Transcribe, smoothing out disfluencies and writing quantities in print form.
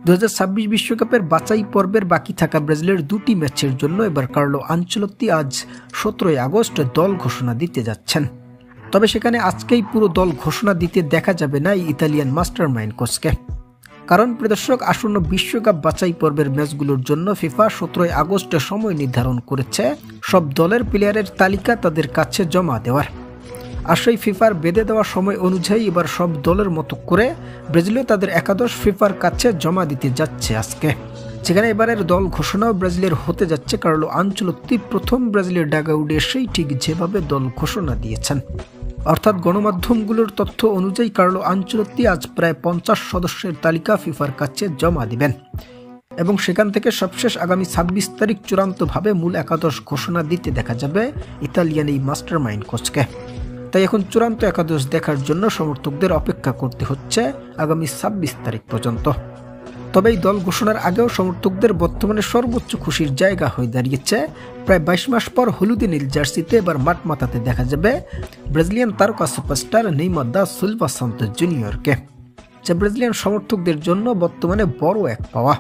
2026 বিশ্বকাপের বাছাই পর্বের বাকি থাকা ব্রাজিলের দুটি ম্যাচের জন্য এবার কার্লো আনচেলত্তি আজ 17 আগস্ট দল ঘোষণা দিতে যাচ্ছেন। তবে সেখানে আজকেই পুরো দল ঘোষণা দিতে দেখা যাবে না এই ইতালিয়ান মাস্টারমাইন্ড কোচকে। কারণ প্রদর্শক আসন্ন বিশ্বকাপ বাছাই পর্বের ম্যাচগুলোর জন্য ফিফা 17 আগস্টে সময় নির্ধারণ করেছে সব দলের প্লেয়ারের তালিকা তাদের কাছে জমা দেওয়ার। আর সেই ফিফার বেঁধে দেওয়া সময় অনুযায়ী এবার সব দলের মতো করে ব্রাজিলও তাদের একাদশ ফিফার কাছে জমা দিতে যাচ্ছে আজকে। সেখানে এবারের দল ঘোষণাও ব্রাজিলের হতে যাচ্ছে কার্লো আনচেলত্তি প্রথম ব্রাজিলের ডাগাউডে এসেই ঠিক যেভাবে দল ঘোষণা দিয়েছেন। অর্থাৎ গণমাধ্যমগুলোর তথ্য অনুযায়ী কার্লো আনচেলত্তি আজ প্রায় 50 সদস্যের তালিকা ফিফার কাছে জমা দিবেন এবং সেখান থেকে সবশেষ আগামী 26 তারিখ চূড়ান্তভাবে মূল একাদশ ঘোষণা দিতে দেখা যাবে ইতালিয়ান এই মাস্টারমাইন্ড কোচকে। তাই এখন চূড়ান্ত একাদশ দেখার জন্য সমর্থকদের অপেক্ষা করতে হচ্ছে আগামী 26 তারিখ পর্যন্ত। তবে এই দল ঘোষণার আগেও সমর্থকদের বর্তমানে সর্বোচ্চ খুশির জায়গা হয়ে দাঁড়িয়েছে প্রায় 22 মাস পর হলুদে নীল জার্সিতে এবার মাঠ মাতাতে দেখা যাবে ব্রাজিলিয়ান তারকা superstar Neymar da Silva Santos জুনিয়রকে, যা ব্রাজিলিয়ান সমর্থকদের জন্য বর্তমানে বড় এক পাওয়া।